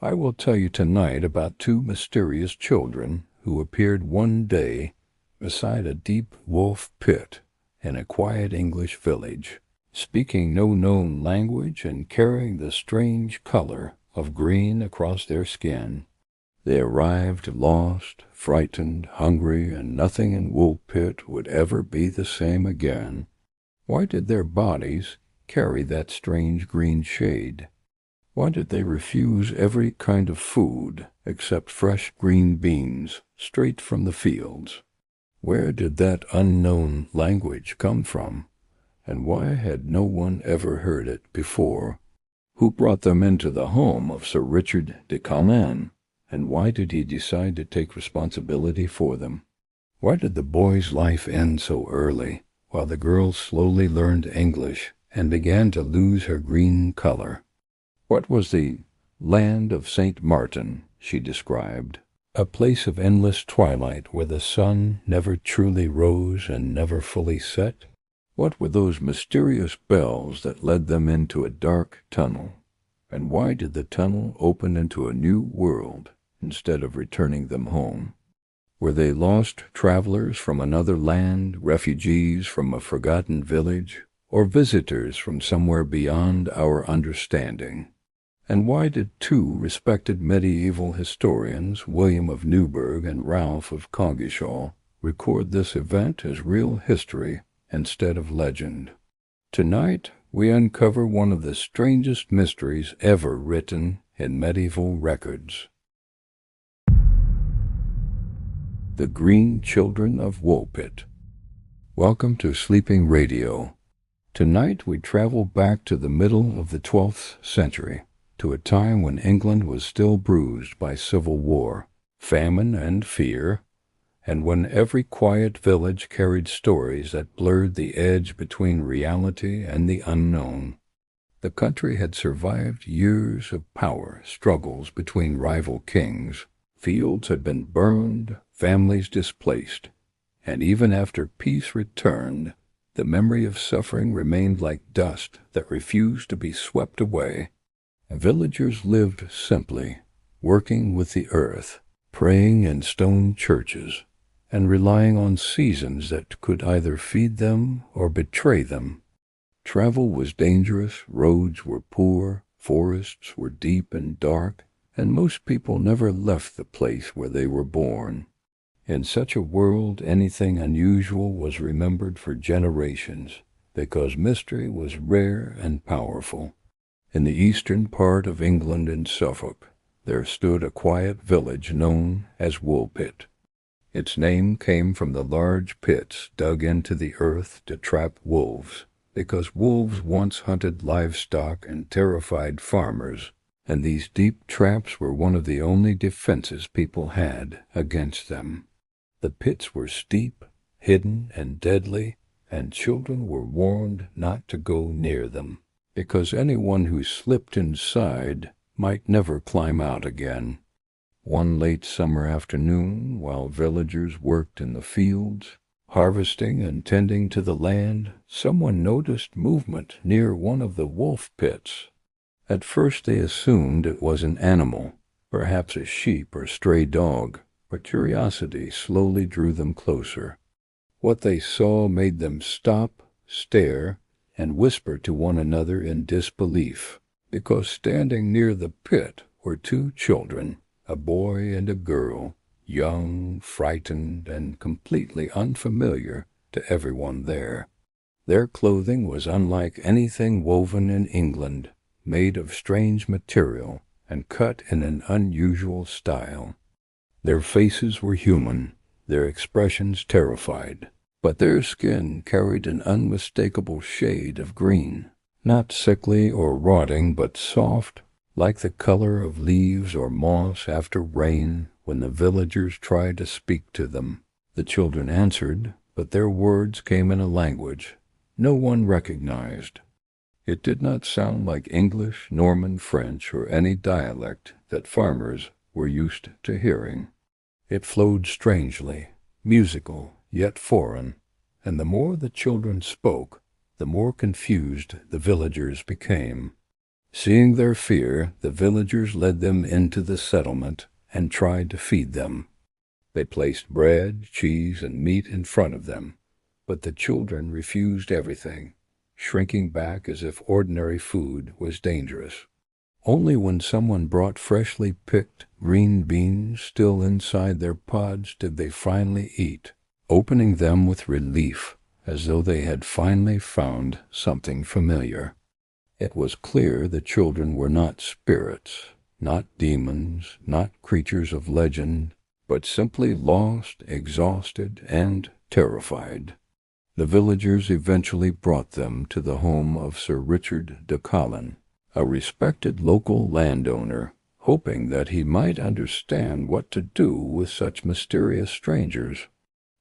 I will tell you tonight about two mysterious children who appeared one day beside a deep wolf pit in a quiet English village, speaking no known language and carrying the strange color of green across their skin. They arrived lost, frightened, hungry, and nothing in Wolf Pit would ever be the same again. Why did their bodies carry that strange green shade? Why did they refuse every kind of food except fresh green beans straight from the fields? Where did that unknown language come from? And why had no one ever heard it before? Who brought them into the home of Sir Richard de Calais? And why did he decide to take responsibility for them? Why did the boy's life end so early, while the girl slowly learned English and began to lose her green color? What was the land of St. Martin she described? A place of endless twilight where the sun never truly rose and never fully set? What were those mysterious bells that led them into a dark tunnel? And why did the tunnel open into a new world instead of returning them home? Were they lost travelers from another land, refugees from a forgotten village, or visitors from somewhere beyond our understanding? And why did two respected medieval historians, William of Newburgh and Ralph of Coggeshall, record this event as real history instead of legend? Tonight, we uncover one of the strangest mysteries ever written in medieval records. The Green Children of Woolpit. Welcome to Sleeping Radio. Tonight we travel back to the middle of the 12th century, to a time when England was still bruised by civil war, famine, and fear, and when every quiet village carried stories that blurred the edge between reality and the unknown. The country had survived years of power struggles between rival kings. Fields had been burned, families displaced, and even after peace returned, the memory of suffering remained like dust that refused to be swept away. Villagers lived simply, working with the earth, praying in stone churches, and relying on seasons that could either feed them or betray them. Travel was dangerous, roads were poor, forests were deep and dark, and most people never left the place where they were born. In such a world, anything unusual was remembered for generations, because mystery was rare and powerful. In the eastern part of England in Suffolk, there stood a quiet village known as Woolpit. Its name came from the large pits dug into the earth to trap wolves, because wolves once hunted livestock and terrified farmers, and these deep traps were one of the only defenses people had against them. The pits were steep, hidden, and deadly, and children were warned not to go near them, because anyone who slipped inside might never climb out again. One late summer afternoon, while villagers worked in the fields, harvesting and tending to the land, someone noticed movement near one of the wolf pits. At first they assumed it was an animal, perhaps a sheep or stray dog, but curiosity slowly drew them closer. What they saw made them stop, stare, and whisper to one another in disbelief, because standing near the pit were two children, a boy and a girl, young, frightened, and completely unfamiliar to everyone there. Their clothing was unlike anything woven in England, made of strange material and cut in an unusual style. Their faces were human, their expressions terrified, but their skin carried an unmistakable shade of green, not sickly or rotting, but soft, like the color of leaves or moss after rain when the villagers tried to speak to them. The children answered, but their words came in a language no one recognized. It did not sound like English, Norman French, or any dialect that farmers were used to hearing. It flowed strangely, musical, yet foreign, and the more the children spoke, the more confused the villagers became. Seeing their fear, the villagers led them into the settlement and tried to feed them. They placed bread, cheese, and meat in front of them, but the children refused everything, shrinking back as if ordinary food was dangerous. Only when someone brought freshly picked green beans still inside their pods did they finally eat, opening them with relief, as though they had finally found something familiar. It was clear the children were not spirits, not demons, not creatures of legend, but simply lost, exhausted, and terrified. The villagers eventually brought them to the home of Sir Richard de Colin, a respected local landowner, hoping that he might understand what to do with such mysterious strangers.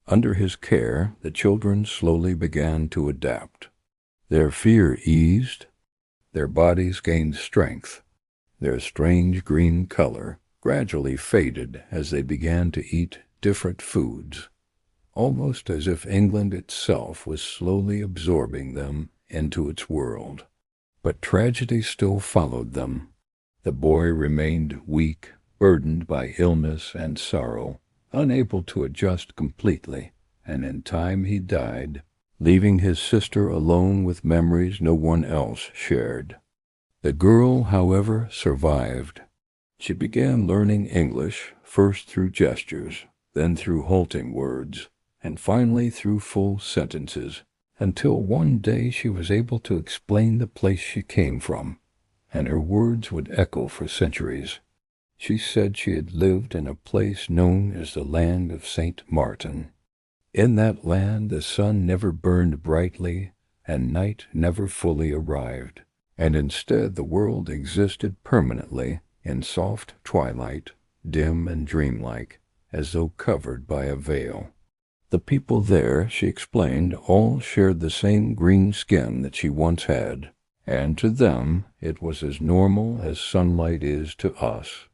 Under his care, the children slowly began to adapt. Their fear eased, their bodies gained strength, their strange green color gradually faded as they began to eat different foods, almost as if England itself was slowly absorbing them into its world. But tragedy still followed them. The boy remained weak, burdened by illness and sorrow, unable to adjust completely, and in time he died, leaving his sister alone with memories no one else shared. The girl, however, survived. She began learning English, first through gestures, then through halting words, and finally through full sentences, until one day she was able to explain the place she came from, and her words would echo for centuries. She said she had lived in a place known as the land of St. Martin. In that land the sun never burned brightly, and night never fully arrived, and instead the world existed permanently in soft twilight, dim and dreamlike, as though covered by a veil. The people there, she explained, all shared the same green skin that she once had, and to them it was as normal as sunlight is to us.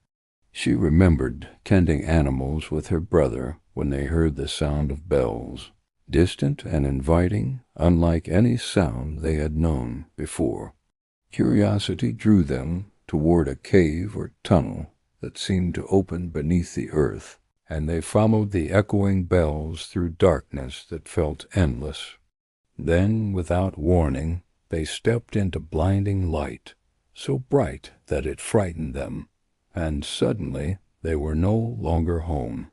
She remembered tending animals with her brother when they heard the sound of bells, distant and inviting, unlike any sound they had known before. Curiosity drew them toward a cave or tunnel that seemed to open beneath the earth, and they followed the echoing bells through darkness that felt endless. Then, without warning, they stepped into blinding light, so bright that it frightened them, and suddenly they were no longer home.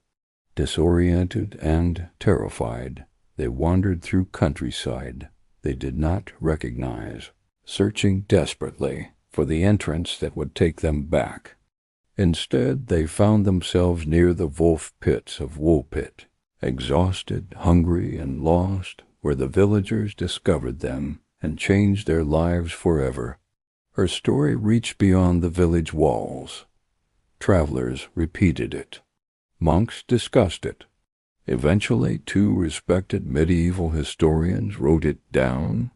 Disoriented and terrified, they wandered through countryside they did not recognize, searching desperately for the entrance that would take them back. Instead, they found themselves near the wolf pits of Woolpit, exhausted, hungry, and lost, where the villagers discovered them and changed their lives forever. Her story reached beyond the village walls. Travelers repeated it. Monks discussed it. Eventually, two respected medieval historians wrote it down.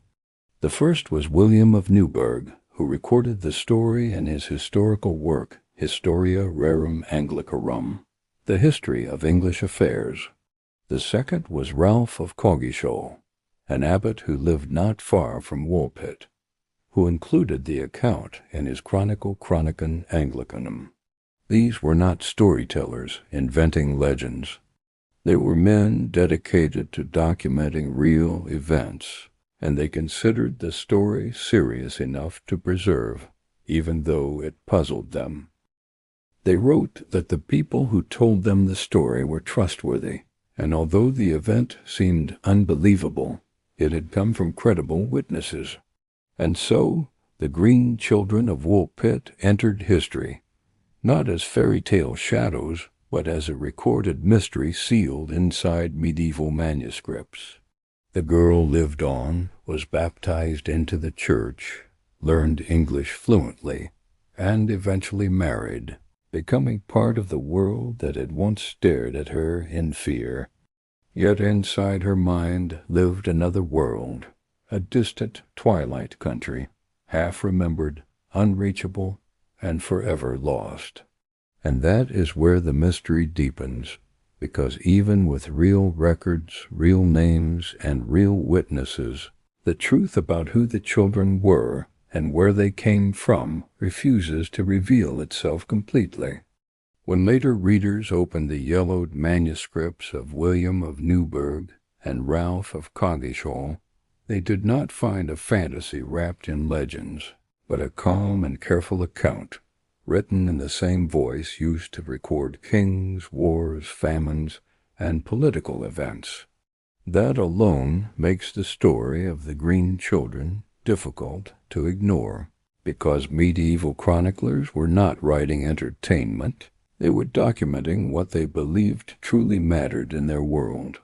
The first was William of Newburgh, who recorded the story in his historical work, Historia Rerum Anglicarum, the history of English affairs. The second was Ralph of Coggeshall, an abbot who lived not far from Woolpit, who included the account in his Chronicle Chronicon Anglicanum. These were not storytellers inventing legends. They were men dedicated to documenting real events, and they considered the story serious enough to preserve, even though it puzzled them. They wrote that the people who told them the story were trustworthy, and although the event seemed unbelievable, it had come from credible witnesses. And so, the green children of Woolpit entered history, not as fairy tale shadows, but as a recorded mystery sealed inside medieval manuscripts. The girl lived on, was baptized into the church, learned English fluently, and eventually married, becoming part of the world that had once stared at her in fear. Yet inside her mind lived another world, a distant twilight country, half-remembered, unreachable, and forever lost. And that is where the mystery deepens, because even with real records, real names, and real witnesses, the truth about who the children were and where they came from refuses to reveal itself completely. When later readers opened the yellowed manuscripts of William of Newburgh and Ralph of Coggeshall, they did not find a fantasy wrapped in legends, but a calm and careful account, written in the same voice used to record kings, wars, famines, and political events. That alone makes the story of the Green Children difficult to ignore, because medieval chroniclers were not writing entertainment, they were documenting what they believed truly mattered in their world.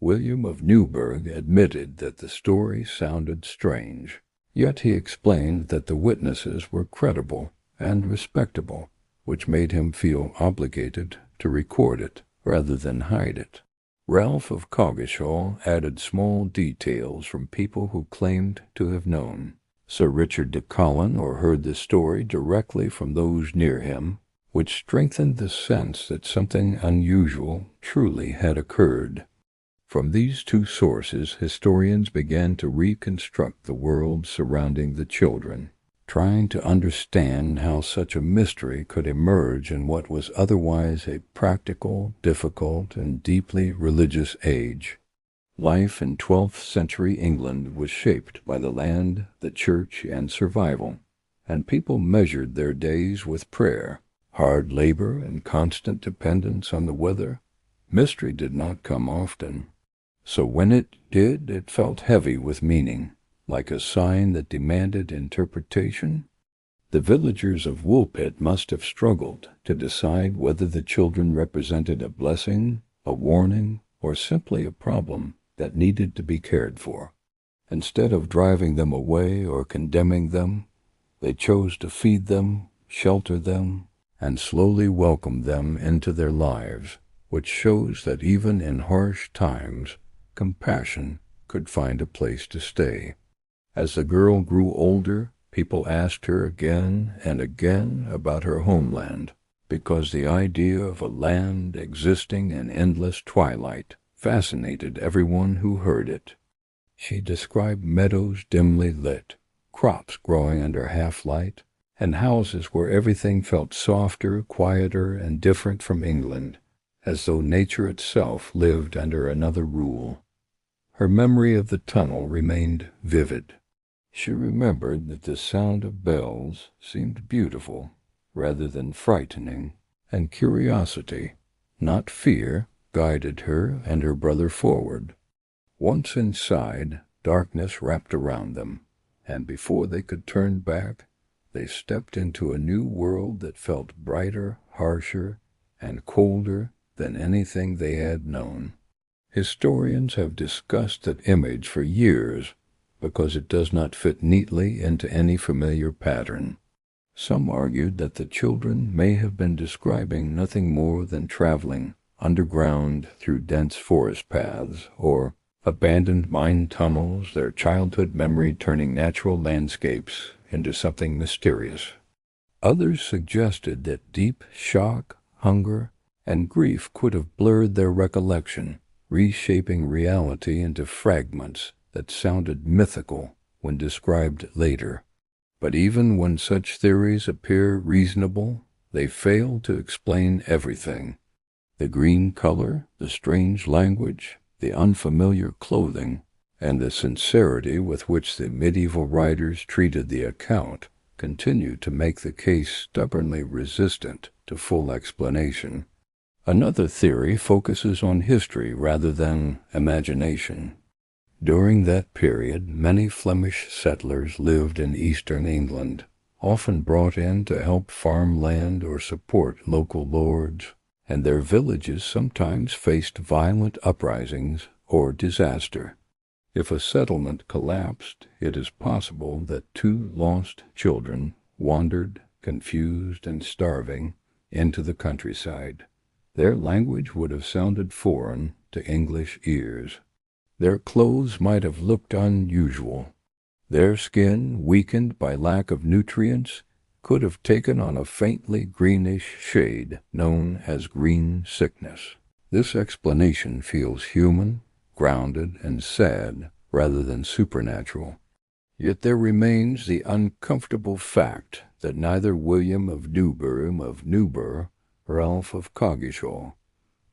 William of Newburgh admitted that the story sounded strange, yet he explained that the witnesses were credible and respectable, which made him feel obligated to record it rather than hide it. Ralph of Coggeshall added small details from people who claimed to have known. Sir Richard de Colin heard the story directly from those near him, which strengthened the sense that something unusual truly had occurred. From these two sources, historians began to reconstruct the world surrounding the children, trying to understand how such a mystery could emerge in what was otherwise a practical, difficult, and deeply religious age. Life in 12th century England was shaped by the land, the church, and survival, and people measured their days with prayer, hard labor, and constant dependence on the weather. Mystery did not come often, so when it did, it felt heavy with meaning, like a sign that demanded interpretation. The villagers of Woolpit must have struggled to decide whether the children represented a blessing, a warning, or simply a problem that needed to be cared for. Instead of driving them away or condemning them, they chose to feed them, shelter them, and slowly welcome them into their lives, which shows that even in harsh times, compassion could find a place to stay. As the girl grew older, people asked her again and again about her homeland, because the idea of a land existing in endless twilight fascinated everyone who heard it. She described meadows dimly lit, crops growing under half-light, and houses where everything felt softer, quieter, and different from England, as though nature itself lived under another rule. Her memory of the tunnel remained vivid. She remembered that the sound of bells seemed beautiful rather than frightening, and curiosity, not fear, guided her and her brother forward. Once inside, darkness wrapped around them, and before they could turn back, they stepped into a new world that felt brighter, harsher, and colder than anything they had known. Historians have discussed that image for years because it does not fit neatly into any familiar pattern. Some argued that the children may have been describing nothing more than traveling underground through dense forest paths, or abandoned mine tunnels, their childhood memory turning natural landscapes into something mysterious. Others suggested that deep shock, hunger, and grief could have blurred their recollection, reshaping reality into fragments that sounded mythical when described later. But even when such theories appear reasonable, they fail to explain everything. The green color, the strange language, the unfamiliar clothing, and the sincerity with which the medieval writers treated the account continue to make the case stubbornly resistant to full explanation. Another theory focuses on history rather than imagination. During that period, many Flemish settlers lived in eastern England, often brought in to help farm land or support local lords, and their villages sometimes faced violent uprisings or disaster. If a settlement collapsed, it is possible that two lost children wandered, confused and starving, into the countryside. Their language would have sounded foreign to English ears. Their clothes might have looked unusual. Their skin, weakened by lack of nutrients, could have taken on a faintly greenish shade known as green sickness. This explanation feels human, grounded, and sad rather than supernatural. Yet there remains the uncomfortable fact that neither William of Newburgh, Ralph of Coggeshall,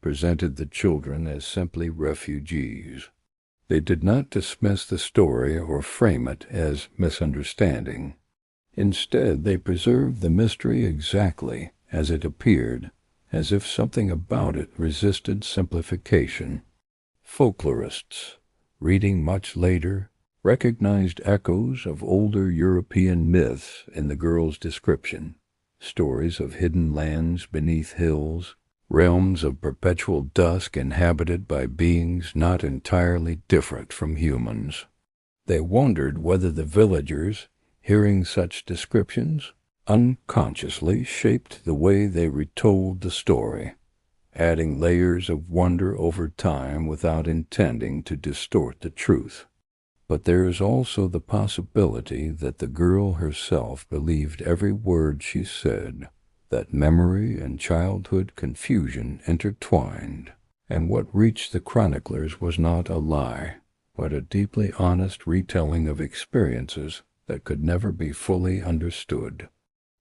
presented the children as simply refugees. They did not dismiss the story or frame it as misunderstanding. Instead, they preserved the mystery exactly as it appeared, as if something about it resisted simplification. Folklorists, reading much later, recognized echoes of older European myths in the girl's description, stories of hidden lands beneath hills, realms of perpetual dusk inhabited by beings not entirely different from humans. They wondered whether the villagers, hearing such descriptions, unconsciously shaped the way they retold the story, adding layers of wonder over time without intending to distort the truth. But there is also the possibility that the girl herself believed every word she said, that memory and childhood confusion intertwined, and what reached the chroniclers was not a lie, but a deeply honest retelling of experiences that could never be fully understood.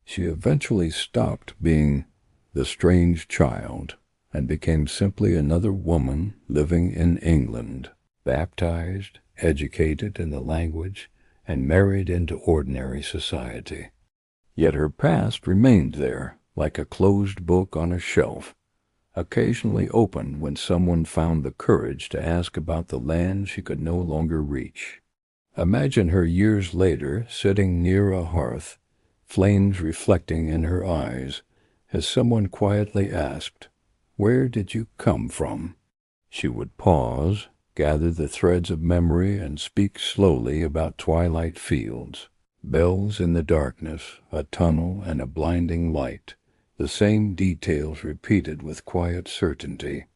She eventually stopped being the strange child and became simply another woman living in England, baptized, educated in the language, and married into ordinary society. Yet her past remained there, like a closed book on a shelf, occasionally open when someone found the courage to ask about the land she could no longer reach. Imagine her years later, sitting near a hearth, flames reflecting in her eyes, as someone quietly asked, "Where did you come from?" She would pause, gather the threads of memory, and speak slowly about twilight fields, bells in the darkness, a tunnel, and a blinding light, the same details repeated with quiet certainty.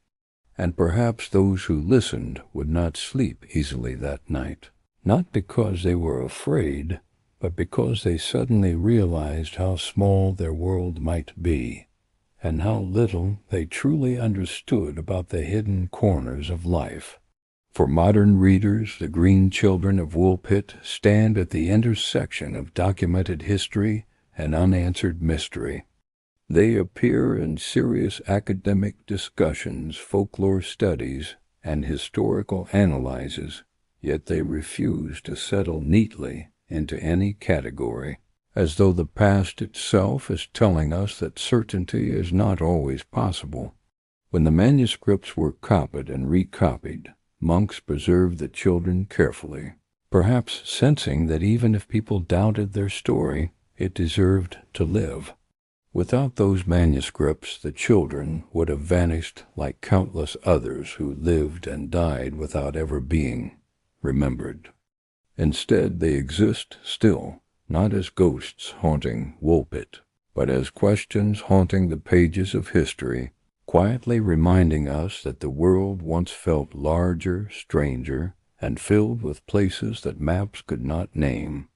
And perhaps those who listened would not sleep easily that night, not because they were afraid, but because they suddenly realized how small their world might be, and how little they truly understood about the hidden corners of life. For modern readers, the Green Children of Woolpit stand at the intersection of documented history and unanswered mystery. They appear in serious academic discussions, folklore studies, and historical analyses, yet they refuse to settle neatly into any category, as though the past itself is telling us that certainty is not always possible. When the manuscripts were copied and recopied, monks preserved the children carefully, perhaps sensing that even if people doubted their story, it deserved to live. Without those manuscripts, the children would have vanished like countless others who lived and died without ever being remembered. Instead, they exist still, not as ghosts haunting Woolpit, but as questions haunting the pages of history, quietly reminding us that the world once felt larger, stranger, and filled with places that maps could not name.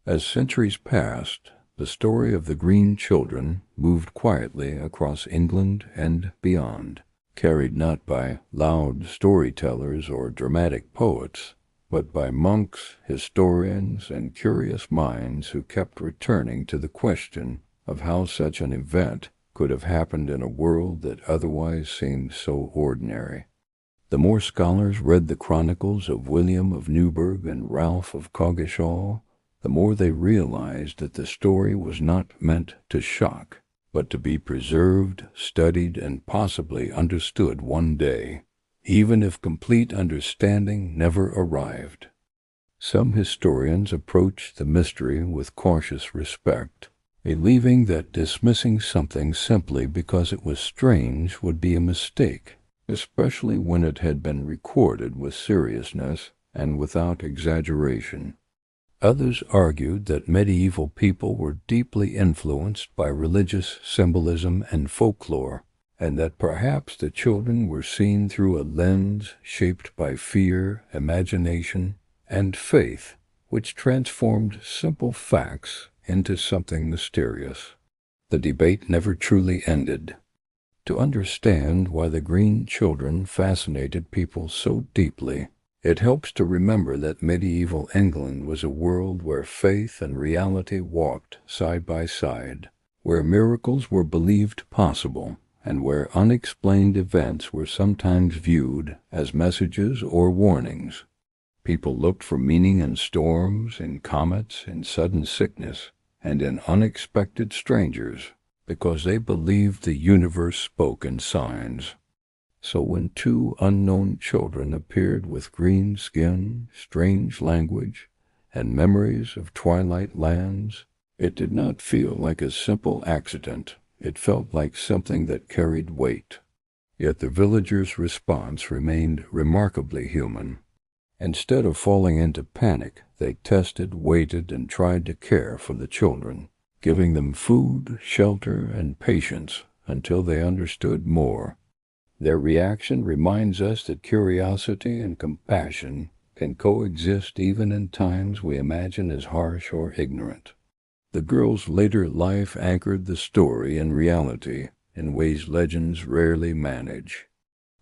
As centuries passed, the story of the Green Children moved quietly across England and beyond, carried not by loud storytellers or dramatic poets, but by monks, historians, and curious minds who kept returning to the question of how such an event could have happened in a world that otherwise seemed so ordinary. The more scholars read the chronicles of William of Newburgh and Ralph of Coggeshall, the more they realized that the story was not meant to shock, but to be preserved, studied, and possibly understood one day, even if complete understanding never arrived. Some historians approach the mystery with cautious respect, believing that dismissing something simply because it was strange would be a mistake, especially when it had been recorded with seriousness and without exaggeration. Others argued that medieval people were deeply influenced by religious symbolism and folklore, and that perhaps the children were seen through a lens shaped by fear, imagination, and faith, which transformed simple facts into something mysterious. The debate never truly ended. To understand why the Green Children fascinated people so deeply, It helps to remember that medieval England was a world where faith and reality walked side by side, where miracles were believed possible, and where unexplained events were sometimes viewed as messages or warnings. People looked for meaning in storms, in comets, in sudden sickness, and in unexpected strangers, because they believed the universe spoke in signs. So when two unknown children appeared with green skin, strange language, and memories of twilight lands, it did not feel like a simple accident. It felt like something that carried weight. Yet the villagers' response remained remarkably human. Instead of falling into panic, they tested, waited, and tried to care for the children, giving them food, shelter, and patience until they understood more. Their reaction reminds us that curiosity and compassion can coexist even in times we imagine as harsh or ignorant. The girl's later life anchored the story in reality in ways legends rarely manage.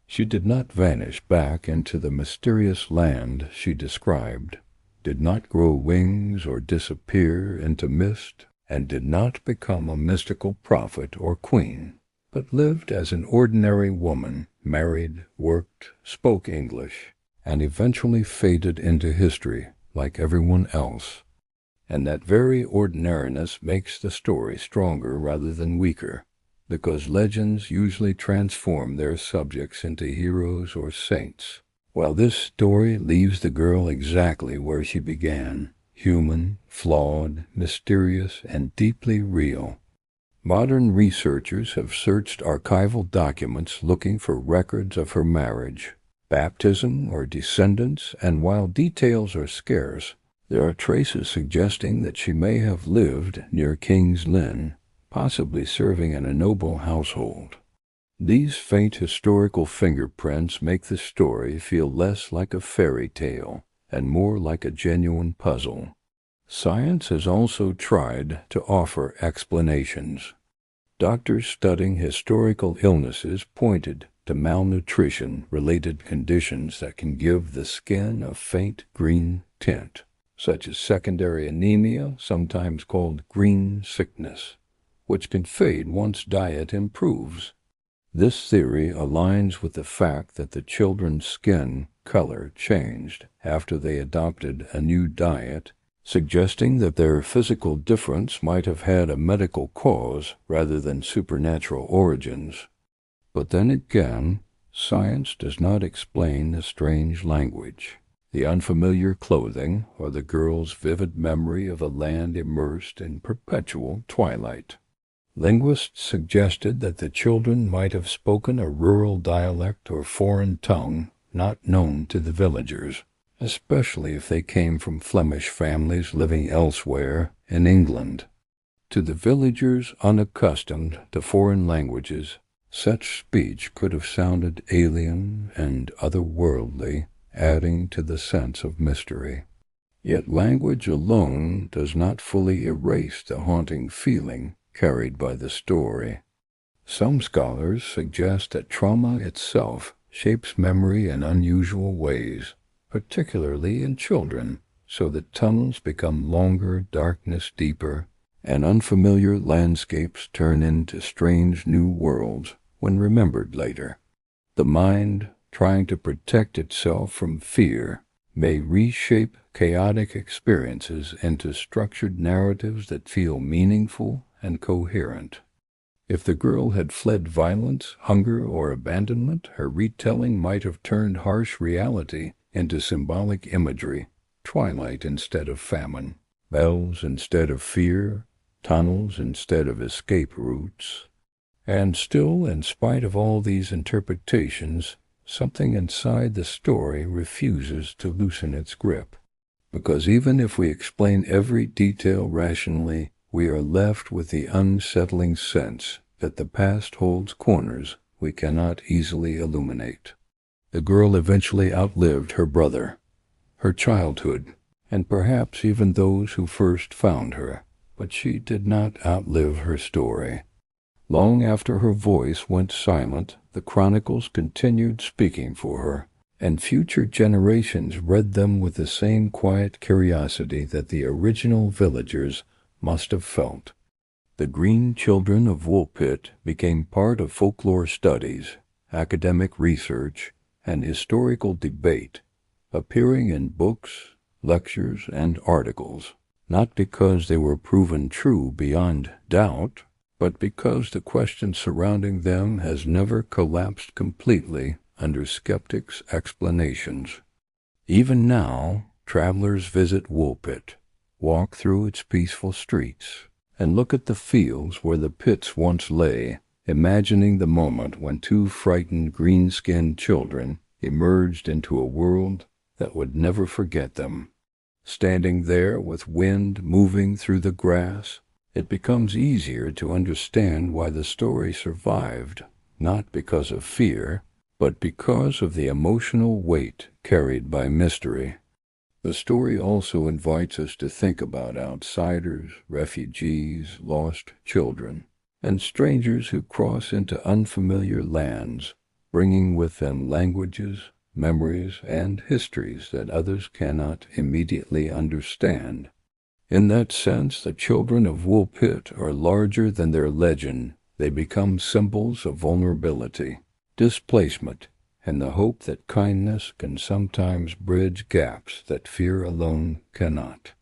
She did not vanish back into the mysterious land she described, did not grow wings or disappear into mist, and did not become a mystical prophet or queen, but lived as an ordinary woman, married, worked, spoke English, and eventually faded into history like everyone else. And that very ordinariness makes the story stronger rather than weaker, because legends usually transform their subjects into heroes or saints, while this story leaves the girl exactly where she began, human, flawed, mysterious, and deeply real. Modern researchers have searched archival documents looking for records of her marriage, baptism, or descendants, and while details are scarce, there are traces suggesting that she may have lived near King's Lynn, possibly serving in a noble household. These faint historical fingerprints make the story feel less like a fairy tale and more like a genuine puzzle. Science has also tried to offer explanations. Doctors studying historical illnesses pointed to malnutrition-related conditions that can give the skin a faint green tint, such as secondary anemia, sometimes called green sickness, which can fade once diet improves. This theory aligns with the fact that the children's skin color changed after they adopted a new diet, suggesting that their physical difference might have had a medical cause rather than supernatural origins. But then again, science does not explain the strange language, the unfamiliar clothing, or the girl's vivid memory of a land immersed in perpetual twilight. Linguists suggested that the children might have spoken a rural dialect or foreign tongue not known to the villagers, especially if they came from Flemish families living elsewhere in England. To the villagers unaccustomed to foreign languages, such speech could have sounded alien and otherworldly, adding to the sense of mystery. Yet language alone does not fully erase the haunting feeling carried by the story. Some scholars suggest that trauma itself shapes memory in unusual ways, particularly in children, so that tunnels become longer, darkness deeper, and unfamiliar landscapes turn into strange new worlds when remembered later. The mind, trying to protect itself from fear, may reshape chaotic experiences into structured narratives that feel meaningful and coherent. If the girl had fled violence, hunger, or abandonment, her retelling might have turned harsh reality into symbolic imagery, twilight instead of famine, bells instead of fear, tunnels instead of escape routes. And still, in spite of all these interpretations, something inside the story refuses to loosen its grip. Because even if we explain every detail rationally, we are left with the unsettling sense that the past holds corners we cannot easily illuminate. The girl eventually outlived her brother, her childhood, and perhaps even those who first found her, but she did not outlive her story. Long after her voice went silent, the chronicles continued speaking for her, and future generations read them with the same quiet curiosity that the original villagers must have felt. The Green Children of Woolpit became part of folklore studies, academic research, and historical debate, appearing in books, lectures, and articles, not because they were proven true beyond doubt, but because the question surrounding them has never collapsed completely under skeptics' explanations. Even now, travelers visit Woolpit, walk through its peaceful streets, and look at the fields where the pits once lay, imagining the moment when two frightened green-skinned children emerged into a world that would never forget them. Standing there with wind moving through the grass, it becomes easier to understand why the story survived, not because of fear, but because of the emotional weight carried by mystery. The story also invites us to think about outsiders, refugees, lost children, and strangers who cross into unfamiliar lands, bringing with them languages, memories, and histories that others cannot immediately understand. In that sense, the children of Woolpit are larger than their legend. They become symbols of vulnerability, displacement, and the hope that kindness can sometimes bridge gaps that fear alone cannot.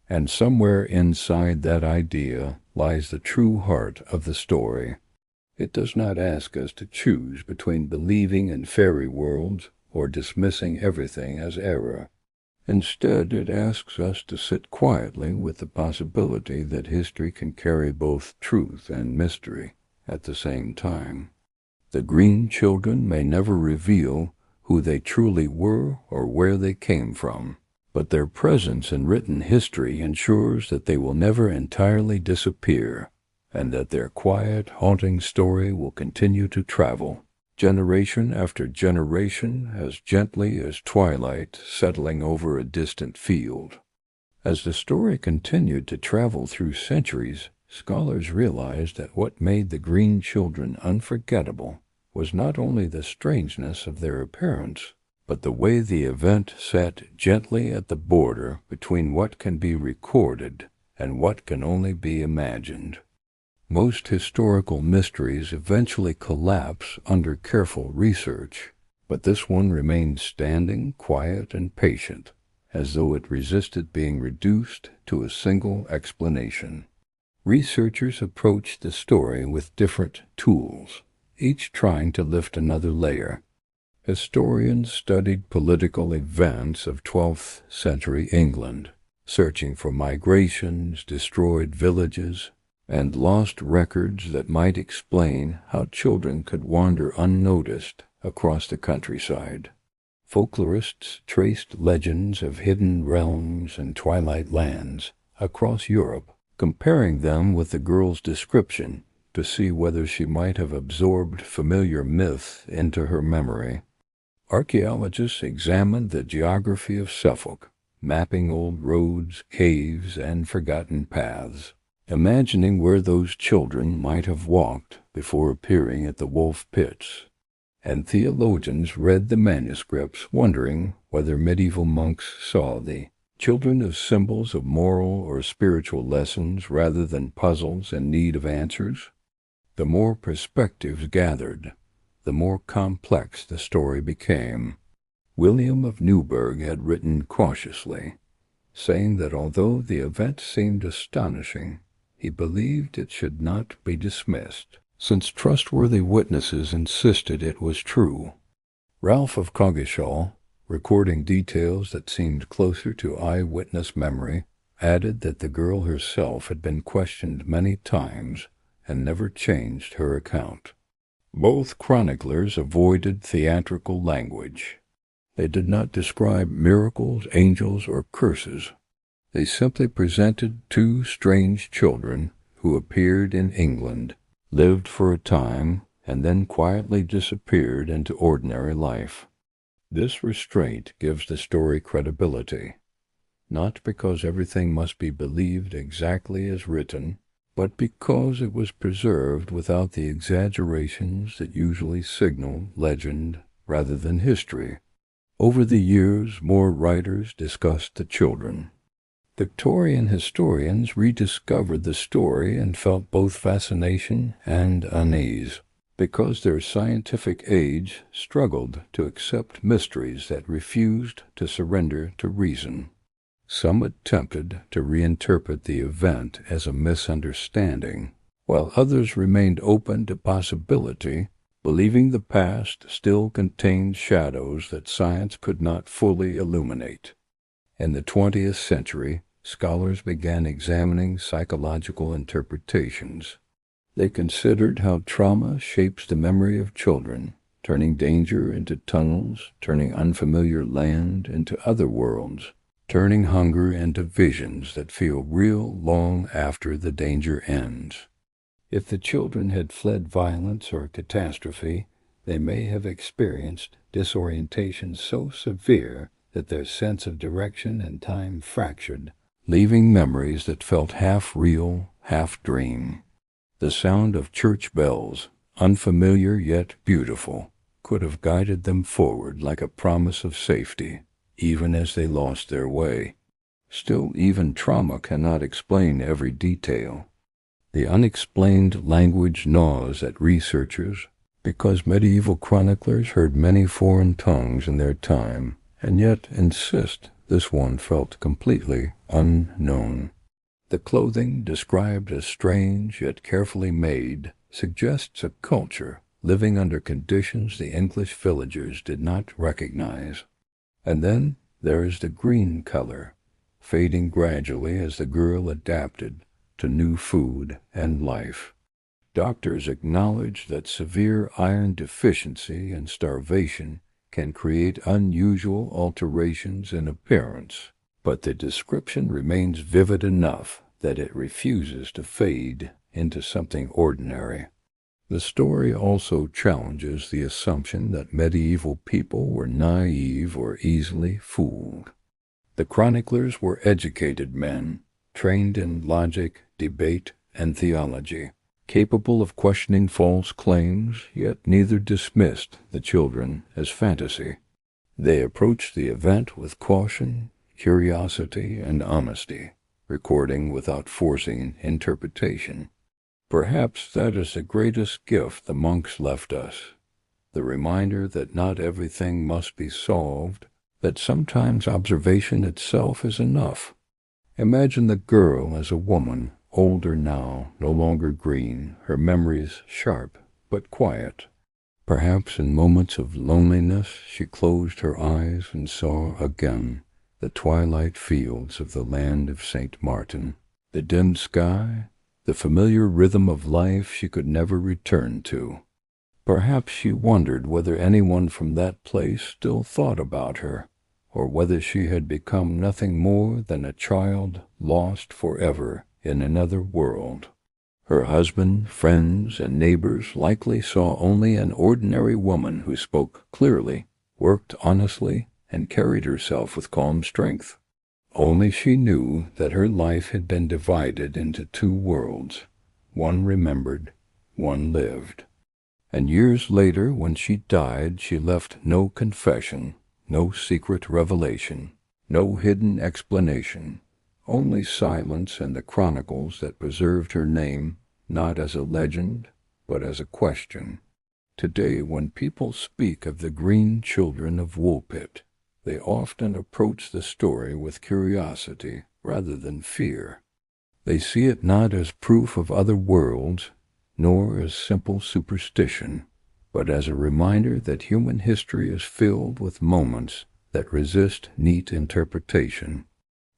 And somewhere inside that idea lies the true heart of the story. It does not ask us to choose between believing in fairy worlds or dismissing everything as error. Instead, it asks us to sit quietly with the possibility that history can carry both truth and mystery at the same time. The Green Children may never reveal who they truly were or where they came from, but their presence in written history ensures that they will never entirely disappear, and that their quiet, haunting story will continue to travel, generation after generation, as gently as twilight settling over a distant field. As the story continued to travel through centuries, scholars realized that what made the Green Children unforgettable was not only the strangeness of their appearance, but the way the event sat gently at the border between what can be recorded and what can only be imagined. Most historical mysteries eventually collapse under careful research, but this one remained standing, quiet, and patient, as though it resisted being reduced to a single explanation. Researchers approached the story with different tools, each trying to lift another layer. Historians studied political events of 12th century England, searching for migrations, destroyed villages, and lost records that might explain how children could wander unnoticed across the countryside. Folklorists traced legends of hidden realms and twilight lands across Europe, comparing them with the girl's description to see whether she might have absorbed familiar myth into her memory. Archaeologists examined the geography of Suffolk, mapping old roads, caves, and forgotten paths, imagining where those children might have walked before appearing at the wolf pits. And theologians read the manuscripts, wondering whether medieval monks saw the children as symbols of moral or spiritual lessons rather than puzzles in need of answers. The more perspectives gathered, the more complex the story became. William of Newburgh had written cautiously, saying that although the event seemed astonishing, he believed it should not be dismissed, since trustworthy witnesses insisted it was true. Ralph of Coggeshall, recording details that seemed closer to eyewitness memory, added that the girl herself had been questioned many times and never changed her account. Both chroniclers avoided theatrical language. They did not describe miracles, angels, or curses. They simply presented two strange children who appeared in England, lived for a time, and then quietly disappeared into ordinary life. This restraint gives the story credibility, not because everything must be believed exactly as written, but because it was preserved without the exaggerations that usually signal legend rather than history. Over the years, more writers discussed the children. Victorian historians rediscovered the story and felt both fascination and unease, because their scientific age struggled to accept mysteries that refused to surrender to reason. Some attempted to reinterpret the event as a misunderstanding, while others remained open to possibility, believing the past still contained shadows that science could not fully illuminate. In the 20th century, scholars began examining psychological interpretations. They considered how trauma shapes the memory of children, turning danger into tunnels, turning unfamiliar land into other worlds, turning hunger into visions that feel real long after the danger ends. If the children had fled violence or catastrophe, they may have experienced disorientation so severe that their sense of direction and time fractured, leaving memories that felt half real, half dream. The sound of church bells, unfamiliar yet beautiful, could have guided them forward like a promise of safety, even as they lost their way. Still, even trauma cannot explain every detail. The unexplained language gnaws at researchers because medieval chroniclers heard many foreign tongues in their time, and yet insist this one felt completely unknown. The clothing, described as strange yet carefully made, suggests a culture living under conditions the English villagers did not recognize. And then there is the green color, fading gradually as the girl adapted to new food and life. Doctors acknowledge that severe iron deficiency and starvation can create unusual alterations in appearance, but the description remains vivid enough that it refuses to fade into something ordinary. The story also challenges the assumption that medieval people were naive or easily fooled. The chroniclers were educated men, trained in logic, debate, and theology, capable of questioning false claims, yet neither dismissed the children as fantasy. They approached the event with caution, curiosity, and honesty, recording without forcing interpretation. Perhaps that is the greatest gift the monks left us, the reminder that not everything must be solved, that sometimes observation itself is enough. Imagine the girl as a woman, older now, no longer green, her memories sharp but quiet. Perhaps in moments of loneliness she closed her eyes and saw again the twilight fields of the land of St. Martin, the dim sky, the familiar rhythm of life she could never return to. Perhaps she wondered whether anyone from that place still thought about her, or whether she had become nothing more than a child lost forever in another world. Her husband, friends, and neighbors likely saw only an ordinary woman who spoke clearly, worked honestly, and carried herself with calm strength. Only she knew that her life had been divided into two worlds. One remembered, one lived. And years later, when she died, she left no confession, no secret revelation, no hidden explanation, only silence and the chronicles that preserved her name, not as a legend, but as a question. Today, when people speak of the green children of Woolpit, they often approach the story with curiosity rather than fear. They see it not as proof of other worlds, nor as simple superstition, but as a reminder that human history is filled with moments that resist neat interpretation.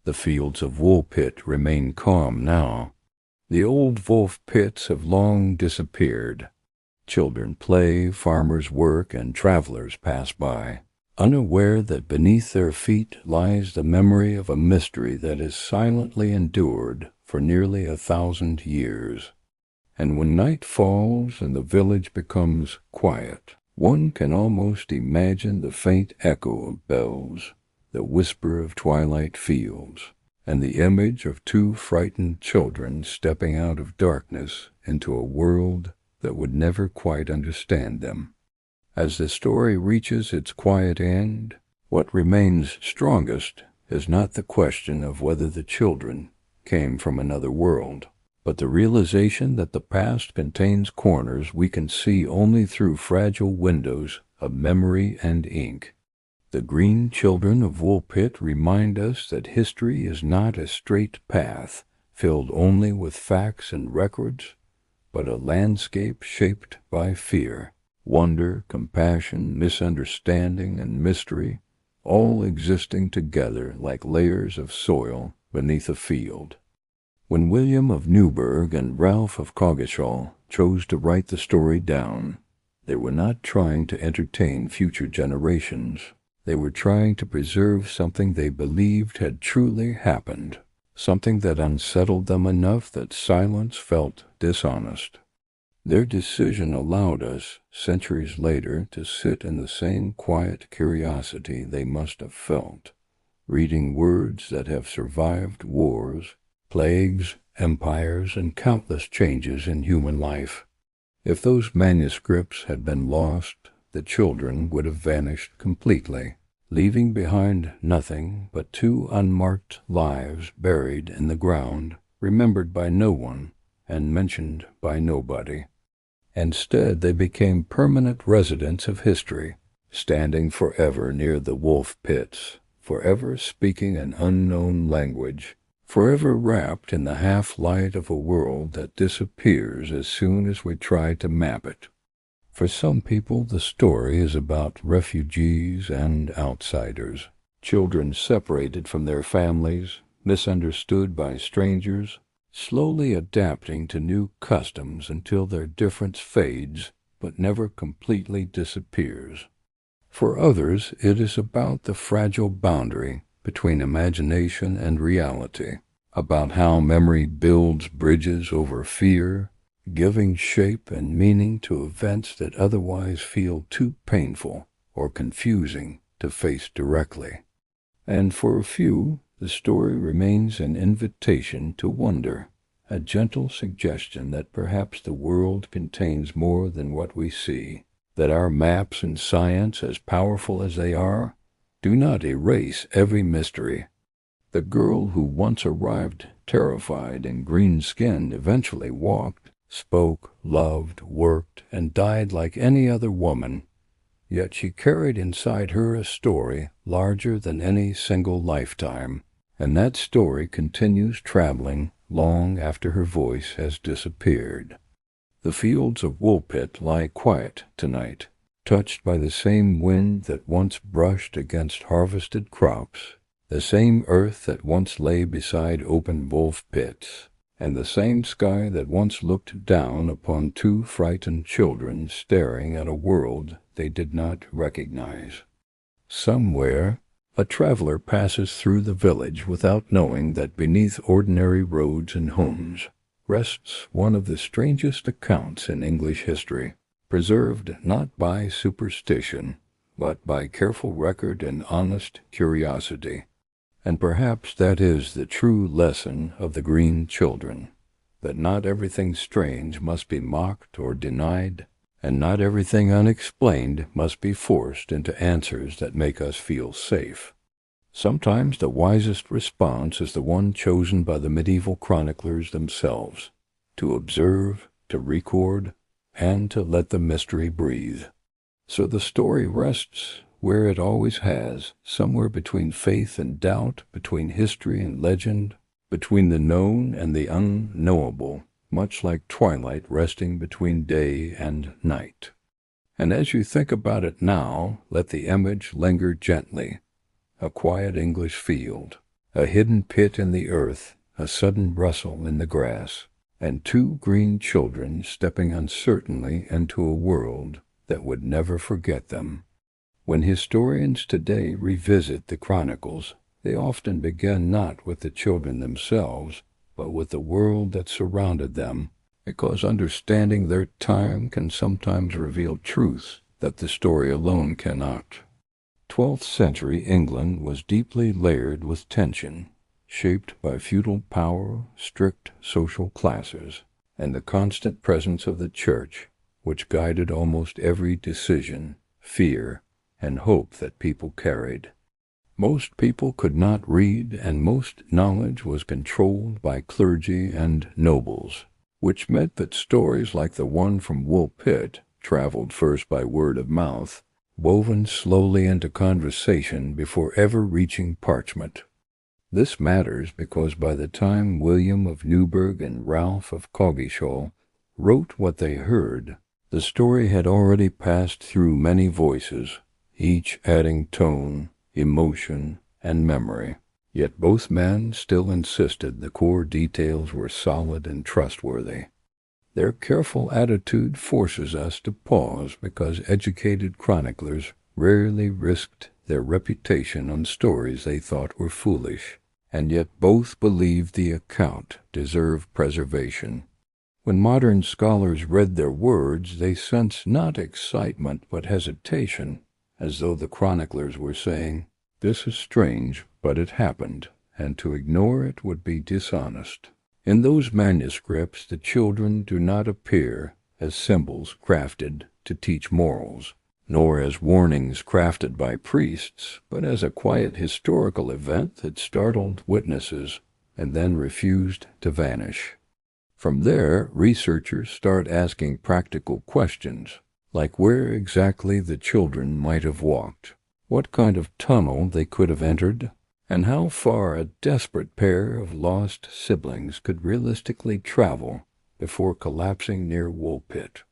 The fields of Woolpit remain calm now. The old wolf pits have long disappeared. Children play, farmers work, and travelers pass by, unaware that beneath their feet lies the memory of a mystery that is silently endured for nearly 1,000 years. And when night falls and the village becomes quiet, one can almost imagine the faint echo of bells, the whisper of twilight fields, and the image of two frightened children stepping out of darkness into a world that would never quite understand them. As the story reaches its quiet end, What remains strongest is not the question of whether the children came from another world, but the realization that the past contains corners we can see only through fragile windows of memory and ink. The green children of Woolpit remind us that history is not a straight path filled only with facts and records, but a landscape shaped by fear, wonder, compassion, misunderstanding, and mystery, all existing together like layers of soil beneath a field. When William of Newburgh and Ralph of Coggeshall chose to write the story down, they were not trying to entertain future generations. They were trying to preserve something they believed had truly happened, something that unsettled them enough that silence felt dishonest. Their decision allowed us, centuries later, to sit in the same quiet curiosity they must have felt, reading words that have survived wars, plagues, empires, and countless changes in human life. If those manuscripts had been lost, the children would have vanished completely, leaving behind nothing but two unmarked lives buried in the ground, remembered by no one, and mentioned by nobody. Instead, they became permanent residents of history, standing forever near the wolf pits, forever speaking an unknown language, forever wrapped in the half-light of a world that disappears as soon as we try to map it. For some people, the story is about refugees and outsiders, children separated from their families, misunderstood by strangers, slowly adapting to new customs until their difference fades but never completely disappears. For others, it is about the fragile boundary between imagination and reality, about how memory builds bridges over fear, giving shape and meaning to events that otherwise feel too painful or confusing to face directly. And for a few, the story remains an invitation to wonder, a gentle suggestion that perhaps the world contains more than what we see, that our maps and science, as powerful as they are, do not erase every mystery. The girl who once arrived terrified and green-skinned eventually walked, spoke, loved, worked, and died like any other woman, yet she carried inside her a story larger than any single lifetime, and that story continues traveling long after her voice has disappeared. The fields of Woolpit lie quiet tonight, touched by the same wind that once brushed against harvested crops, the same earth that once lay beside open wolf pits, and the same sky that once looked down upon two frightened children staring at a world they did not recognize. Somewhere, a traveler passes through the village without knowing that beneath ordinary roads and homes rests one of the strangest accounts in English history, preserved not by superstition, but by careful record and honest curiosity. And perhaps that is the true lesson of the green children, that not everything strange must be mocked or denied, and not everything unexplained must be forced into answers that make us feel safe. Sometimes the wisest response is the one chosen by the medieval chroniclers themselves, to observe, to record, and to let the mystery breathe. So the story rests where it always has, somewhere between faith and doubt, between history and legend, between the known and the unknowable, much like twilight resting between day and night. And as you think about it now, let the image linger gently. A quiet English field, a hidden pit in the earth, a sudden rustle in the grass, and two green children stepping uncertainly into a world that would never forget them. When historians today revisit the chronicles, they often begin not with the children themselves, but with the world that surrounded them, because understanding their time can sometimes reveal truths that the story alone cannot. 12th century England was deeply layered with tension, shaped by feudal power, strict social classes, and the constant presence of the Church, which guided almost every decision, fear, and hope that people carried. Most people could not read, and most knowledge was controlled by clergy and nobles, which meant that stories like the one from Woolpit traveled first by word of mouth, woven slowly into conversation before ever reaching parchment. This matters because by the time William of Newburgh and Ralph of Coggeshall wrote what they heard, the story had already passed through many voices, each adding tone, emotion, and memory. Yet both men still insisted the core details were solid and trustworthy. Their careful attitude forces us to pause because educated chroniclers rarely risked their reputation on stories they thought were foolish, and yet both believed the account deserved preservation. When modern scholars read their words, they sensed not excitement but hesitation, as though the chroniclers were saying, "This is strange, but it happened, and to ignore it would be dishonest." In those manuscripts, the children do not appear as symbols crafted to teach morals, nor as warnings crafted by priests, but as a quiet historical event that startled witnesses and then refused to vanish. From there, researchers start asking practical questions, like where exactly the children might have walked, what kind of tunnel they could have entered, and how far a desperate pair of lost siblings could realistically travel before collapsing near Woolpit.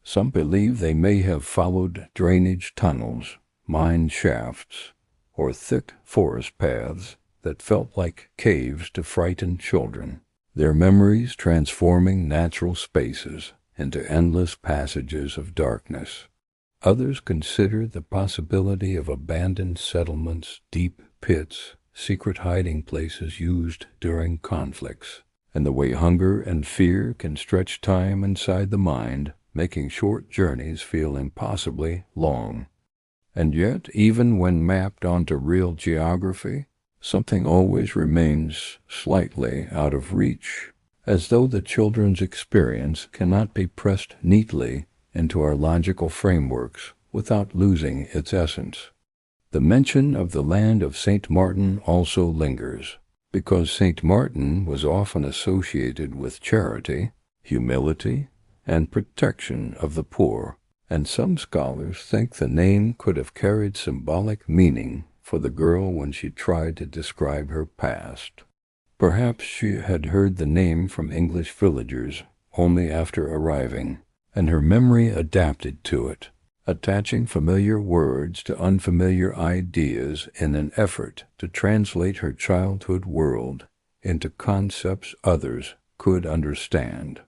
Some believe they may have followed drainage tunnels, mine shafts, or thick forest paths that felt like caves to frighten children, their memories transforming natural spaces into endless passages of darkness. Others consider the possibility of abandoned settlements, deep pits, secret hiding places used during conflicts, and the way hunger and fear can stretch time inside the mind, making short journeys feel impossibly long. And yet, even when mapped onto real geography, something always remains slightly out of reach, as though the children's experience cannot be pressed neatly into our logical frameworks without losing its essence. The mention of the land of St. Martin also lingers, because St. Martin was often associated with charity, humility, and protection of the poor, and some scholars think the name could have carried symbolic meaning for the girl when she tried to describe her past. Perhaps she had heard the name from English villagers only after arriving, and her memory adapted to it, attaching familiar words to unfamiliar ideas in an effort to translate her childhood world into concepts others could understand.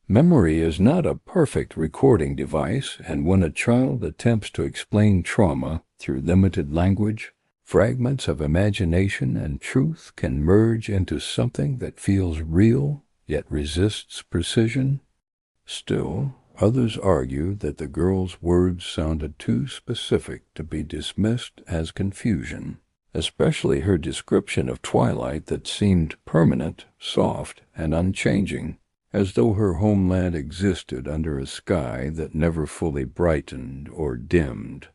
Memory is not a perfect recording device, and when a child attempts to explain trauma through limited language, fragments of imagination and truth can merge into something that feels real yet resists precision. Still, others argue that the girl's words sounded too specific to be dismissed as confusion, especially her description of twilight that seemed permanent, soft, and unchanging, as though her homeland existed under a sky that never fully brightened or dimmed.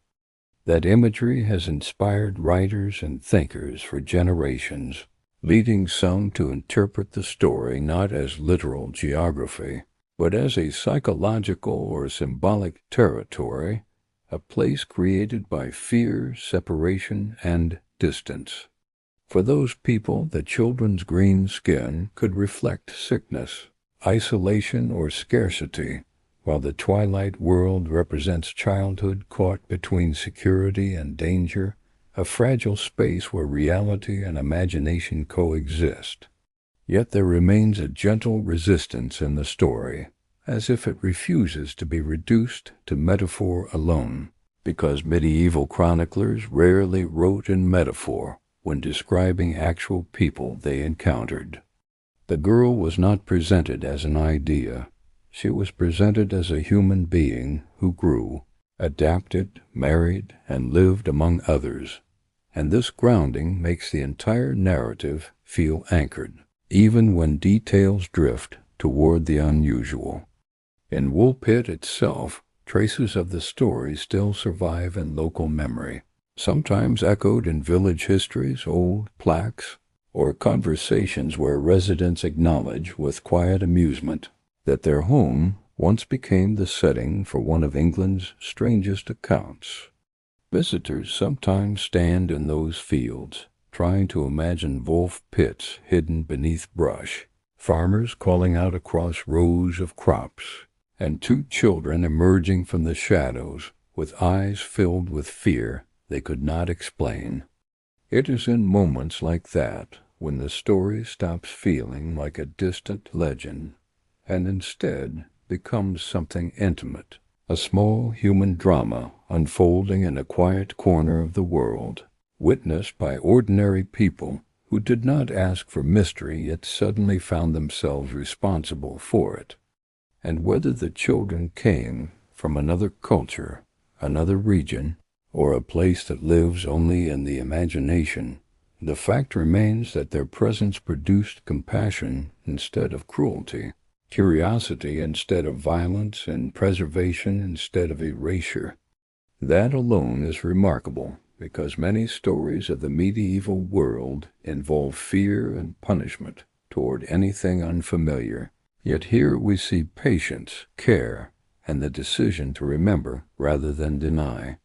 That imagery has inspired writers and thinkers for generations, leading some to interpret the story not as literal geography, but as a psychological or symbolic territory, a place created by fear, separation, and distance. For those people, the children's green skin could reflect sickness, isolation, or scarcity, while the twilight world represents childhood caught between security and danger, a fragile space where reality and imagination coexist. Yet there remains a gentle resistance in the story, as if it refuses to be reduced to metaphor alone, because medieval chroniclers rarely wrote in metaphor when describing actual people they encountered. The girl was not presented as an idea. She was presented as a human being who grew, adapted, married, and lived among others, and this grounding makes the entire narrative feel anchored, even when details drift toward the unusual. In Woolpit itself, traces of the story still survive in local memory. sometimes echoed in village histories, old plaques, or conversations where residents acknowledge with quiet amusement that their home once became the setting for one of England's strangest accounts. Visitors sometimes stand in those fields, trying to imagine wolf pits hidden beneath brush, farmers calling out across rows of crops, and two children emerging from the shadows with eyes filled with fear they could not explain. It is in moments like that when the story stops feeling like a distant legend and instead becomes something intimate, a small human drama unfolding in a quiet corner of the world, witnessed by ordinary people who did not ask for mystery yet suddenly found themselves responsible for it. And whether the children came from another culture, another region, or a place that lives only in the imagination, the fact remains that their presence produced compassion instead of cruelty, curiosity instead of violence, and preservation instead of erasure. That alone is remarkable, because many stories of the medieval world involve fear and punishment toward anything unfamiliar. Yet here we see patience, care, and the decision to remember rather than deny.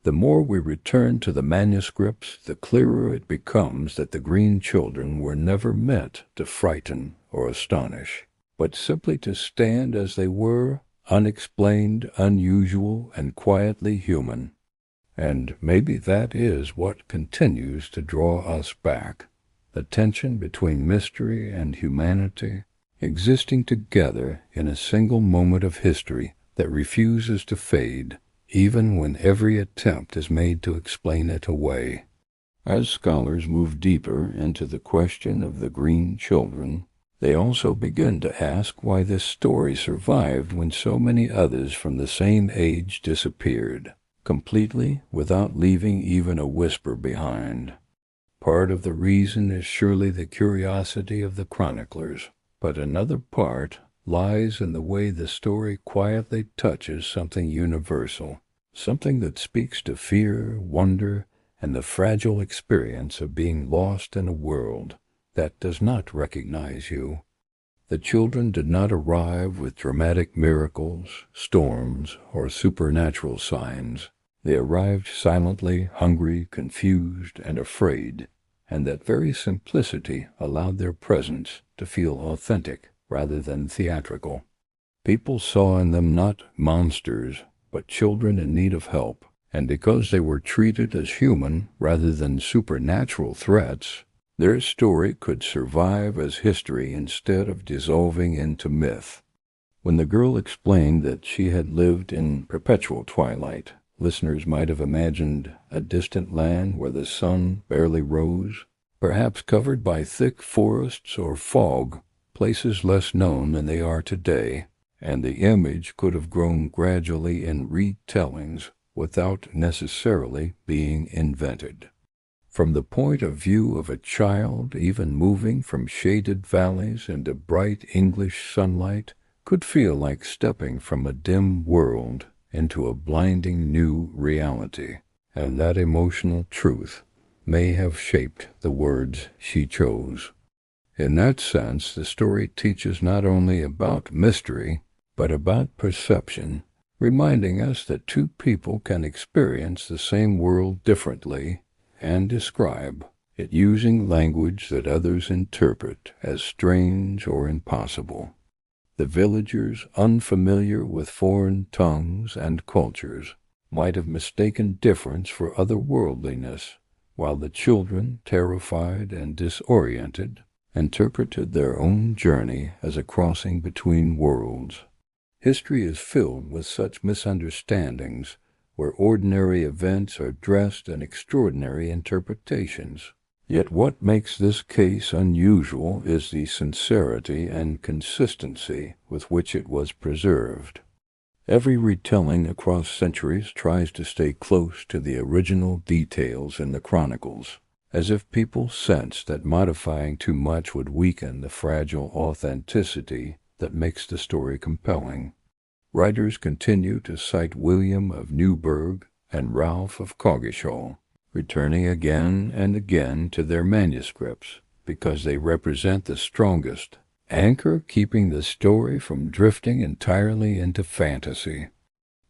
The more we return to the manuscripts, the clearer it becomes that the green children were never meant to frighten or astonish, but simply to stand as they were, unexplained, unusual, and quietly human. And maybe that is what continues to draw us back, the tension between mystery and humanity, existing together in a single moment of history that refuses to fade, even when every attempt is made to explain it away. As scholars move deeper into the question of the green children, they also begin to ask why this story survived when so many others from the same age disappeared, completely without leaving even a whisper behind. Part of the reason is surely the curiosity of the chroniclers, but another part lies in the way the story quietly touches something universal, something that speaks to fear, wonder, and the fragile experience of being lost in a world that does not recognize you. The children did not arrive with dramatic miracles, storms, or supernatural signs. They arrived silently, hungry, confused, and afraid, and that very simplicity allowed their presence to feel authentic rather than theatrical. People saw in them not monsters, but children in need of help, and because they were treated as human rather than supernatural threats, their story could survive as history instead of dissolving into myth. When the girl explained that she had lived in perpetual twilight, listeners might have imagined a distant land where the sun barely rose, perhaps covered by thick forests or fog, places less known than they are today, and the image could have grown gradually in retellings without necessarily being invented. From the point of view of a child, even moving from shaded valleys into bright English sunlight could feel like stepping from a dim world into a blinding new reality, and that emotional truth may have shaped the words she chose. In that sense, the story teaches not only about mystery, but about perception, reminding us that two people can experience the same world differently and describe it using language that others interpret as strange or impossible. The villagers, unfamiliar with foreign tongues and cultures, might have mistaken difference for otherworldliness, while the children, terrified and disoriented, interpreted their own journey as a crossing between worlds. History is filled with such misunderstandings, where ordinary events are dressed in extraordinary interpretations. Yet what makes this case unusual is the sincerity and consistency with which it was preserved. Every retelling across centuries tries to stay close to the original details in the chronicles, as if people sensed that modifying too much would weaken the fragile authenticity that makes the story compelling. Writers continue to cite William of Newburgh and Ralph of Coggeshall, returning again and again to their manuscripts because they represent the strongest anchor keeping the story from drifting entirely into fantasy.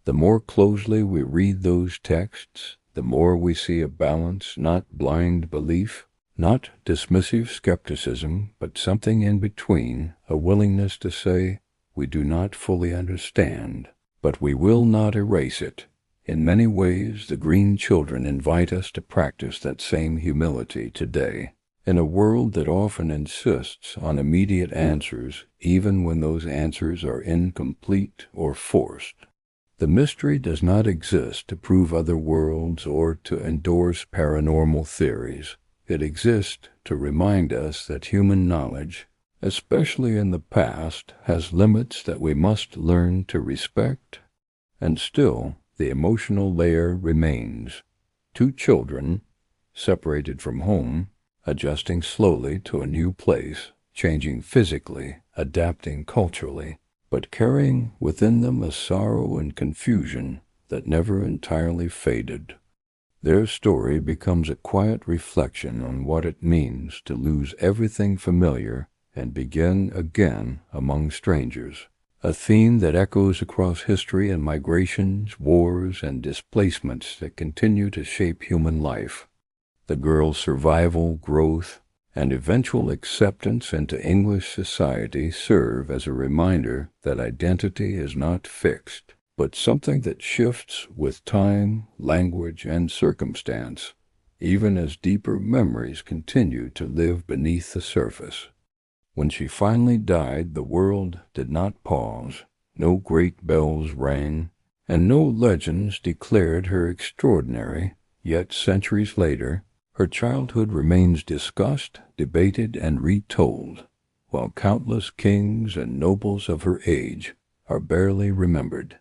The more closely we read those texts, the more we see a balance, not blind belief, not dismissive skepticism, but something in between, a willingness to say, we do not fully understand, but we will not erase it. In many ways, the Green Children invite us to practice that same humility today. In a world that often insists on immediate answers, even when those answers are incomplete or forced. The mystery does not exist to prove other worlds or to endorse paranormal theories. It exists to remind us that human knowledge, especially in the past, has limits that we must learn to respect. And still, the emotional layer remains. Two children, separated from home, adjusting slowly to a new place, changing physically, adapting culturally, but carrying within them a sorrow and confusion that never entirely faded. Their story becomes a quiet reflection on what it means to lose everything familiar and begin again among strangers, a theme that echoes across history and migrations, wars, and displacements that continue to shape human life. The girl's survival, growth, and eventual acceptance into English society serve as a reminder that identity is not fixed, but something that shifts with time, language, and circumstance, even as deeper memories continue to live beneath the surface. When she finally died, the world did not pause, no great bells rang, and no legends declared her extraordinary, yet centuries later, her childhood remains discussed, debated, and retold, while countless kings and nobles of her age are barely remembered.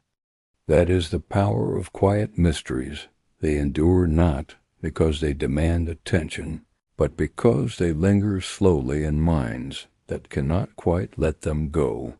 That is the power of quiet mysteries. They endure not because they demand attention, but because they linger slowly in minds that cannot quite let them go.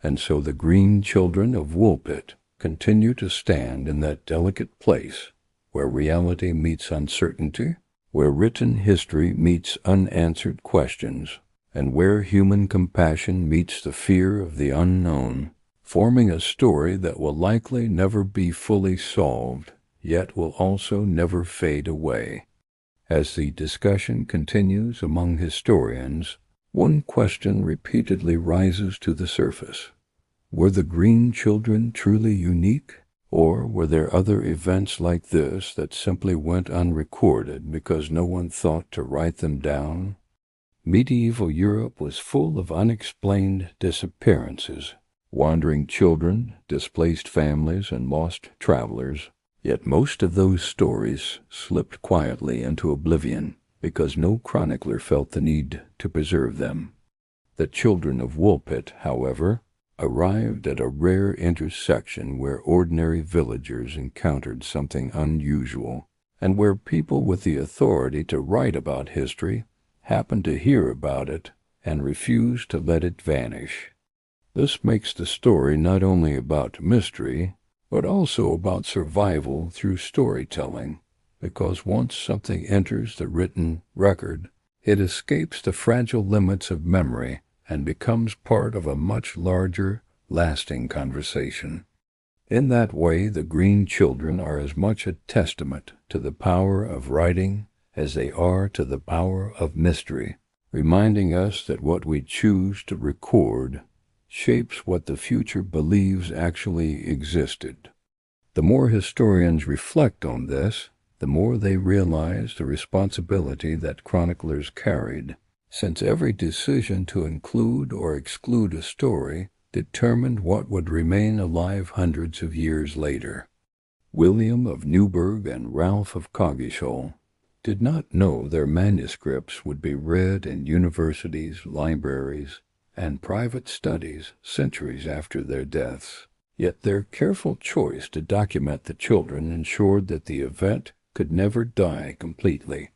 And so the Green Children of Woolpit continue to stand in that delicate place where reality meets uncertainty, where written history meets unanswered questions, and where human compassion meets the fear of the unknown, forming a story that will likely never be fully solved, yet will also never fade away. As the discussion continues among historians, one question repeatedly rises to the surface. Were the Green Children truly unique? Or were there other events like this that simply went unrecorded because no one thought to write them down? Medieval Europe was full of unexplained disappearances, wandering children, displaced families, and lost travelers. Yet most of those stories slipped quietly into oblivion because no chronicler felt the need to preserve them. The Children of Woolpit, however, arrived at a rare intersection where ordinary villagers encountered something unusual, and where people with the authority to write about history happened to hear about it and refused to let it vanish. This makes the story not only about mystery, but also about survival through storytelling, because once something enters the written record, it escapes the fragile limits of memory and becomes part of a much larger, lasting conversation. In that way, the Green Children are as much a testament to the power of writing as they are to the power of mystery, reminding us that what we choose to record shapes what the future believes actually existed. The more historians reflect on this, the more they realize the responsibility that chroniclers carried, since every decision to include or exclude a story determined what would remain alive hundreds of years later. William of Newburgh and Ralph of Coggeshall did not know their manuscripts would be read in universities, libraries, and private studies centuries after their deaths. Yet their careful choice to document the children ensured that the event could never die completely.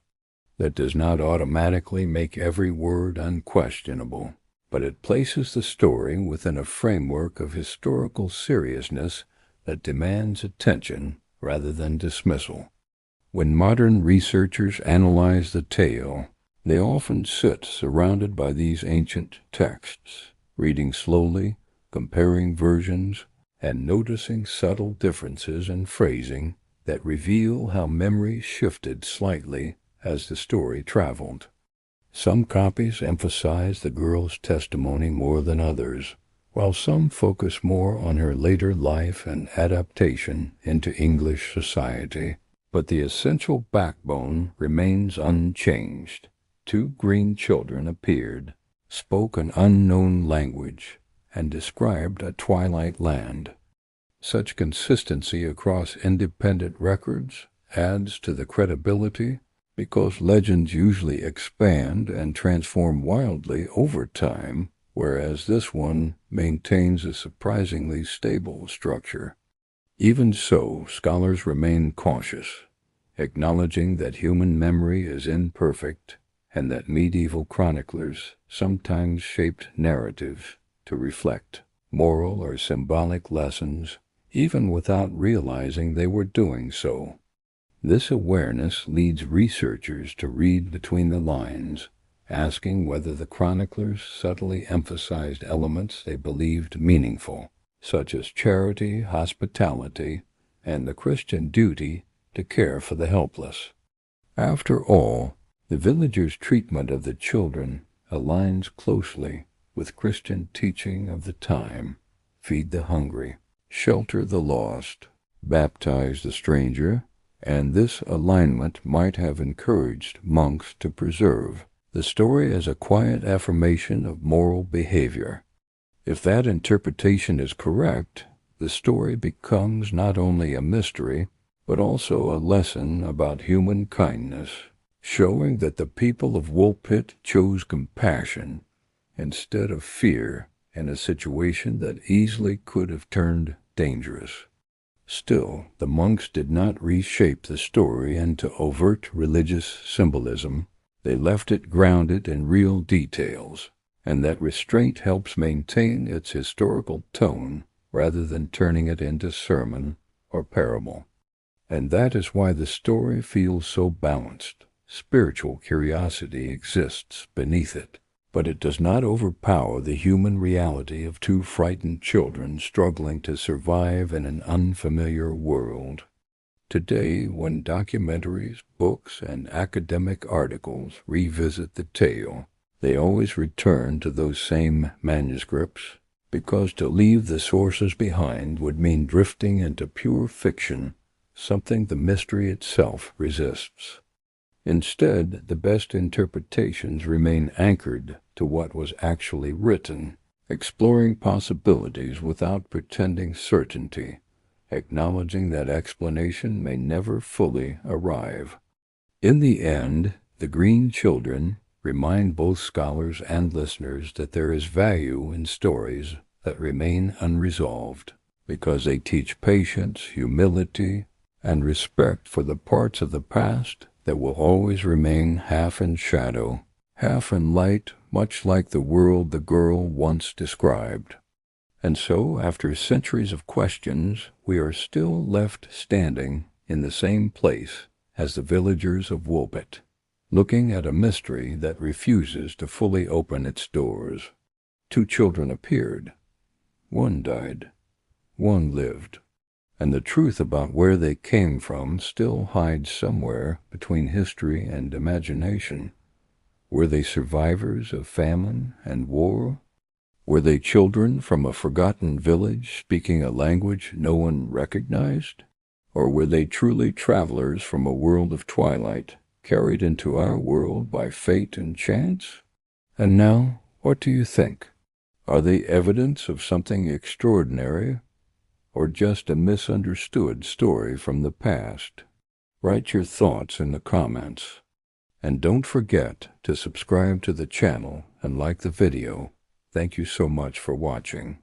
That does not automatically make every word unquestionable, but it places the story within a framework of historical seriousness that demands attention rather than dismissal. When modern researchers analyze the tale, they often sit surrounded by these ancient texts, reading slowly, comparing versions, and noticing subtle differences in phrasing that reveal how memory shifted slightly as the story traveled. Some copies emphasize the girl's testimony more than others, while some focus more on her later life and adaptation into English society. But the essential backbone remains unchanged. Two green children appeared, spoke an unknown language, and described a twilight land. Such consistency across independent records adds to the credibility because legends usually expand and transform wildly over time, whereas this one maintains a surprisingly stable structure. Even so, scholars remain cautious, acknowledging that human memory is imperfect and that medieval chroniclers sometimes shaped narratives to reflect moral or symbolic lessons, even without realizing they were doing so. This awareness leads researchers to read between the lines, asking whether the chroniclers subtly emphasized elements they believed meaningful, such as charity, hospitality, and the Christian duty to care for the helpless. After all, the villagers' treatment of the children aligns closely with Christian teaching of the time: feed the hungry, shelter the lost, baptize the stranger, and this alignment might have encouraged monks to preserve the story as a quiet affirmation of moral behavior. If that interpretation is correct, the story becomes not only a mystery, but also a lesson about human kindness, showing that the people of Woolpit chose compassion instead of fear in a situation that easily could have turned dangerous. Still, the monks did not reshape the story into overt religious symbolism. They left it grounded in real details, and that restraint helps maintain its historical tone rather than turning it into sermon or parable. And that is why the story feels so balanced. Spiritual curiosity exists beneath it, but it does not overpower the human reality of two frightened children struggling to survive in an unfamiliar world. Today, when documentaries, books, and academic articles revisit the tale, they always return to those same manuscripts, because to leave the sources behind would mean drifting into pure fiction, something the mystery itself resists. Instead, the best interpretations remain anchored to what was actually written, exploring possibilities without pretending certainty, acknowledging that explanation may never fully arrive. In the end, the green children remind both scholars and listeners that there is value in stories that remain unresolved, because they teach patience, humility, and respect for the parts of the past that will always remain half in shadow, half in light, much like the world the girl once described. And so, after centuries of questions, we are still left standing in the same place as the villagers of Woolpit, looking at a mystery that refuses to fully open its doors. Two children appeared. One died. One lived. And the truth about where they came from still hides somewhere between history and imagination. Were they survivors of famine and war? Were they children from a forgotten village speaking a language no one recognized? Or were they truly travelers from a world of twilight, carried into our world by fate and chance? And now, what do you think? Are they evidence of something extraordinary, or just a misunderstood story from the past? Write your thoughts in the comments. And don't forget to subscribe to the channel and like the video. Thank you so much for watching.